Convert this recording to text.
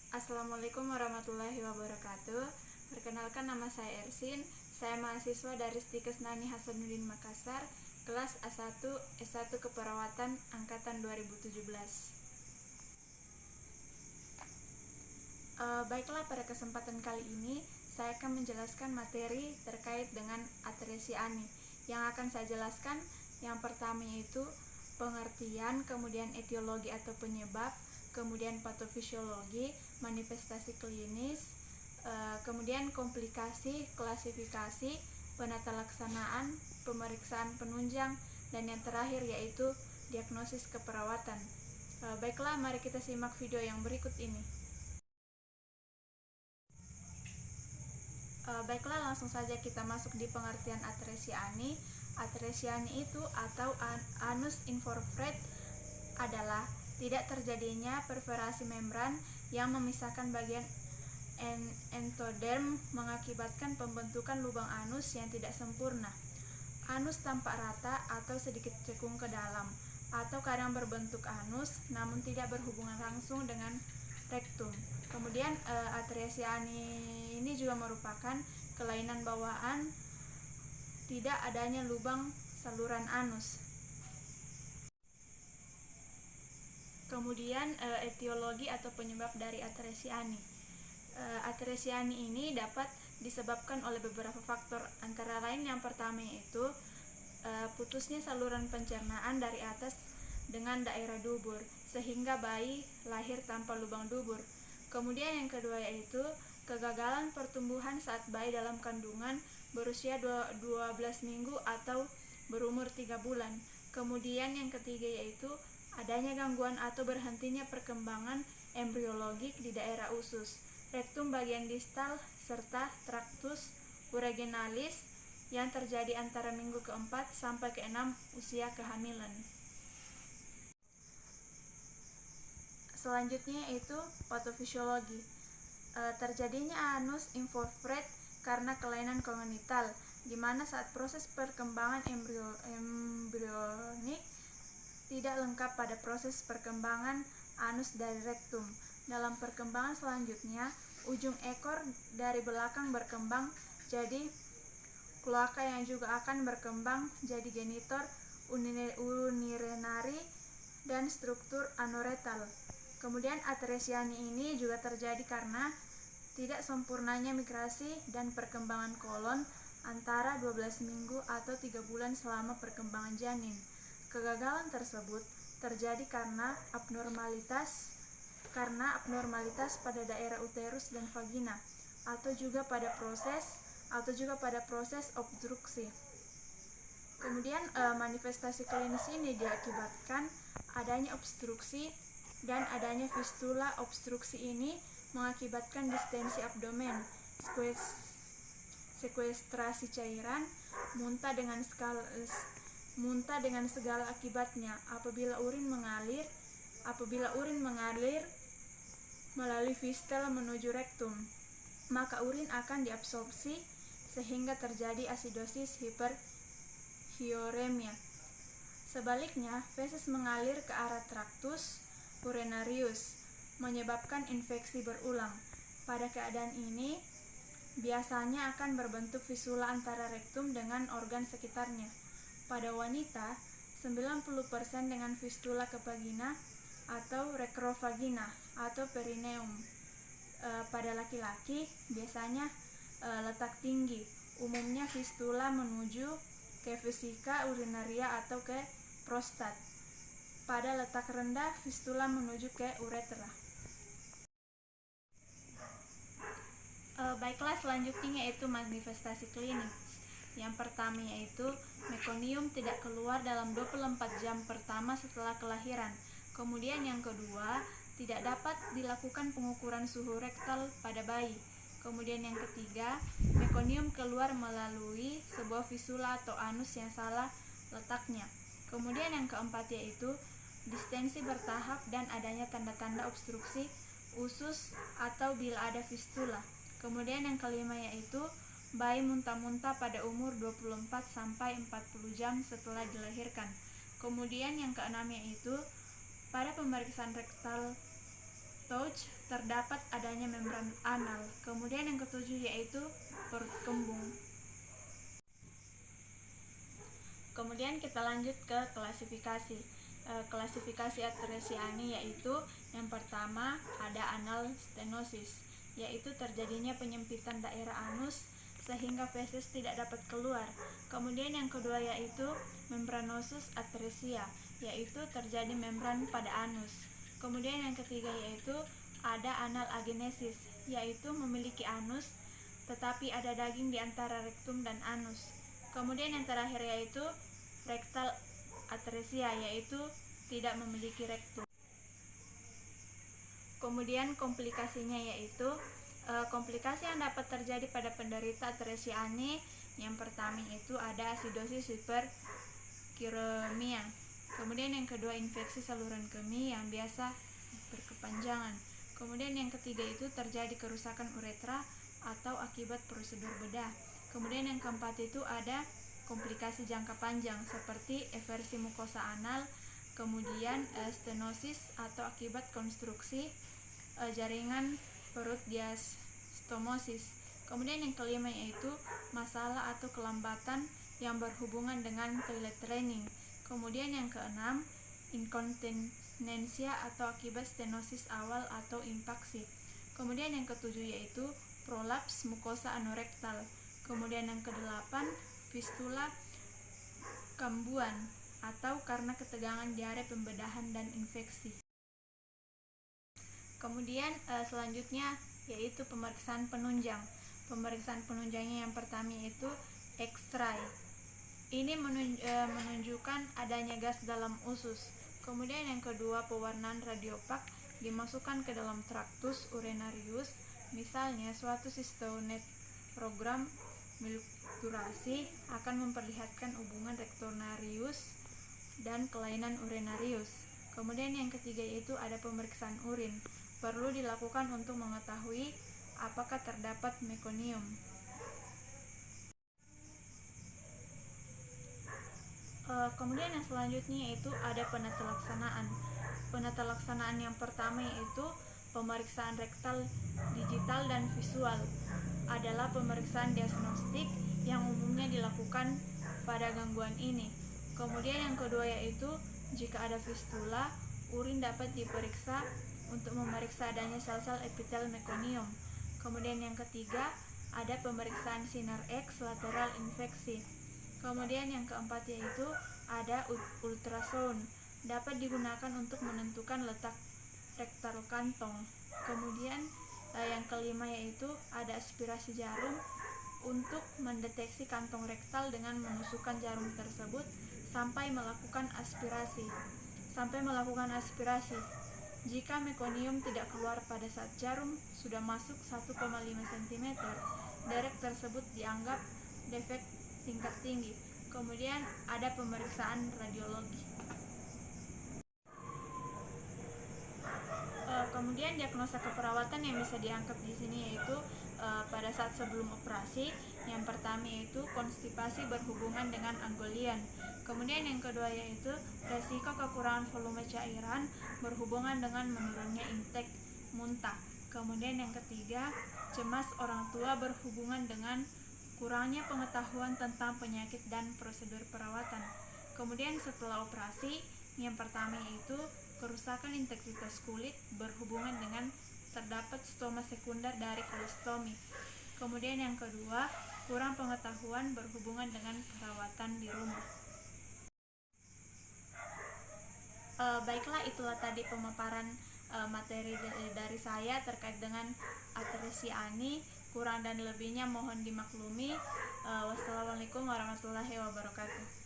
Assalamualaikum warahmatullahi wabarakatuh. Perkenalkan, nama saya Ersin. Saya mahasiswa dari Stikes Nani Hasanuddin Makassar, kelas A1 S1 Keperawatan angkatan 2017. Baiklah, pada kesempatan kali ini saya akan menjelaskan materi terkait dengan atresia ani. Yang akan saya jelaskan yang pertama yaitu pengertian, kemudian etiologi atau penyebab, kemudian patofisiologi, manifestasi klinis, kemudian komplikasi, klasifikasi, penata laksanaan, pemeriksaan penunjang, dan yang terakhir yaitu diagnosis keperawatan. Baiklah, mari kita simak video yang berikut ini. Baiklah, langsung saja kita masuk di pengertian atresia ani. Atresia ani itu atau anus invertebrate adalah tidak terjadinya perforasi membran yang memisahkan bagian endoderm mengakibatkan pembentukan lubang anus yang tidak sempurna. Anus tampak rata atau sedikit cekung ke dalam, atau kadang berbentuk anus namun tidak berhubungan langsung dengan rektum. Kemudian atresia ani ini juga merupakan kelainan bawaan tidak adanya lubang saluran anus. Kemudian etiologi atau penyebab dari atresia ani. Atresia ani ini dapat disebabkan oleh beberapa faktor, antara lain yang pertama yaitu putusnya saluran pencernaan dari atas dengan daerah dubur sehingga bayi lahir tanpa lubang dubur. Kemudian yang kedua yaitu kegagalan pertumbuhan saat bayi dalam kandungan berusia 12 minggu atau berumur 3 bulan. Kemudian yang ketiga yaitu adanya gangguan atau berhentinya perkembangan embriologik di daerah usus, rektum bagian distal, serta traktus urogenital yang terjadi antara minggu ke-4 sampai ke-6 usia kehamilan. Selanjutnya yaitu patofisiologi. Terjadinya anus invertebrate karena kelainan kongenital, di mana saat proses perkembangan embrionik tidak lengkap pada proses perkembangan anus dari rektum. Dalam perkembangan selanjutnya, ujung ekor dari belakang berkembang jadi kloaka yang juga akan berkembang jadi genitor urinary dan struktur anoretal. Kemudian atresia ani ini juga terjadi karena tidak sempurnanya migrasi dan perkembangan kolon antara 12 minggu atau 3 bulan selama perkembangan janin. Kegagalan tersebut terjadi karena abnormalitas pada daerah uterus dan vagina atau juga pada proses obstruksi. Kemudian manifestasi klinis ini diakibatkan adanya obstruksi dan adanya fistula. Obstruksi ini mengakibatkan distensi abdomen, sekuestrasi cairan, muntah dengan segala akibatnya. Apabila urin mengalir melalui fistel menuju rektum, maka urin akan diabsorpsi sehingga terjadi asidosis hiperuremia. Sebaliknya, feses mengalir ke arah traktus urinarius, menyebabkan infeksi berulang. Pada keadaan ini, biasanya akan berbentuk fisula antara rektum dengan organ sekitarnya. Pada wanita, 90% dengan fistula ke vagina atau retrovagina atau perineum. Pada laki-laki, biasanya letak tinggi, umumnya fistula menuju ke vesika urinaria atau ke prostat. Pada letak rendah, fistula menuju ke uretra. Baiklah, selanjutnya yaitu manifestasi klinis. Yang pertama yaitu mekonium tidak keluar dalam 24 jam pertama setelah kelahiran. Kemudian yang kedua, tidak dapat dilakukan pengukuran suhu rektal pada bayi. Kemudian yang ketiga, mekonium keluar melalui sebuah fisula atau anus yang salah letaknya. Kemudian yang keempat yaitu distensi bertahap dan adanya tanda-tanda obstruksi usus atau bila ada fistula. Kemudian yang kelima yaitu bayi muntah-muntah pada umur 24 sampai 40 jam setelah dilahirkan. Kemudian yang keenam yaitu pada pemeriksaan rektal pouch terdapat adanya membran anal. Kemudian yang ketujuh yaitu perut kembung. Kemudian kita lanjut ke klasifikasi. Klasifikasi Atheresiani yaitu yang pertama ada anal stenosis, yaitu terjadinya penyempitan daerah anus sehingga feses tidak dapat keluar. Kemudian yang kedua yaitu membranosus atresia, yaitu terjadi membran pada anus. Kemudian yang ketiga yaitu ada anal agenesis, yaitu memiliki anus tetapi ada daging di antara rektum dan anus. Kemudian yang terakhir yaitu rektal atresia, yaitu tidak memiliki rektum. Kemudian komplikasinya yaitu komplikasi yang dapat terjadi pada penderita Atheresiani yang pertama itu ada asidosis hiperuremia. Kemudian yang kedua infeksi saluran kemih yang biasa berkepanjangan. Kemudian yang ketiga itu terjadi kerusakan uretra atau akibat prosedur bedah. Kemudian yang keempat itu ada komplikasi jangka panjang seperti eversi mukosa anal, kemudian stenosis atau akibat konstruksi jaringan perut diastomosis. Kemudian yang kelima yaitu masalah atau kelambatan yang berhubungan dengan toilet training. Kemudian yang keenam inkontinensia atau akibat stenosis awal atau impaksi. Kemudian yang ketujuh yaitu prolaps mukosa anorektal. Kemudian yang kedelapan fistula kambuan atau karena ketegangan diare pembedahan dan infeksi. Kemudian selanjutnya yaitu pemeriksaan penunjang. Pemeriksaan penunjangnya yang pertama yaitu X-ray. Ini menunjukkan adanya gas dalam usus. Kemudian yang kedua pewarnaan radiopak dimasukkan ke dalam traktus urinarius. Misalnya suatu sistonephrogram milkurasi akan memperlihatkan hubungan rectornarius dan kelainan urinarius. Kemudian yang ketiga yaitu ada pemeriksaan urin. Perlu dilakukan untuk mengetahui apakah terdapat mekonium. Kemudian yang selanjutnya yaitu ada penata laksanaan. Penata laksanaan yang pertama yaitu pemeriksaan rektal digital dan visual adalah pemeriksaan diagnostik yang umumnya dilakukan pada gangguan ini. Kemudian yang kedua yaitu jika ada fistula, urin dapat diperiksa untuk memeriksa adanya sel-sel epitel mekonium. Kemudian yang ketiga ada pemeriksaan sinar X lateral infeksi. Kemudian yang keempat yaitu ada ultrasound, dapat digunakan untuk menentukan letak rektal kantong. Kemudian yang kelima yaitu ada aspirasi jarum untuk mendeteksi kantong rektal dengan menusukkan jarum tersebut sampai melakukan aspirasi. Jika mekonium tidak keluar pada saat jarum sudah masuk 1,5 cm, derek tersebut dianggap defek tingkat tinggi. Kemudian ada pemeriksaan radiologi. Kemudian diagnosa keperawatan yang bisa diangkat di sini yaitu pada saat sebelum operasi. Yang pertama yaitu konstipasi berhubungan dengan anggolian. Kemudian yang kedua yaitu resiko kekurangan volume cairan berhubungan dengan menurunnya intake muntah. Kemudian yang ketiga cemas orang tua berhubungan dengan kurangnya pengetahuan tentang penyakit dan prosedur perawatan. Kemudian setelah operasi, yang pertama yaitu kerusakan integritas kulit berhubungan dengan terdapat stoma sekunder dari kolostomi. Kemudian yang kedua, kurang pengetahuan berhubungan dengan perawatan di rumah. Baiklah, itulah tadi pemaparan materi dari saya terkait dengan Atheresiani. Kurang dan lebihnya mohon dimaklumi. Wassalamualaikum warahmatullahi wabarakatuh.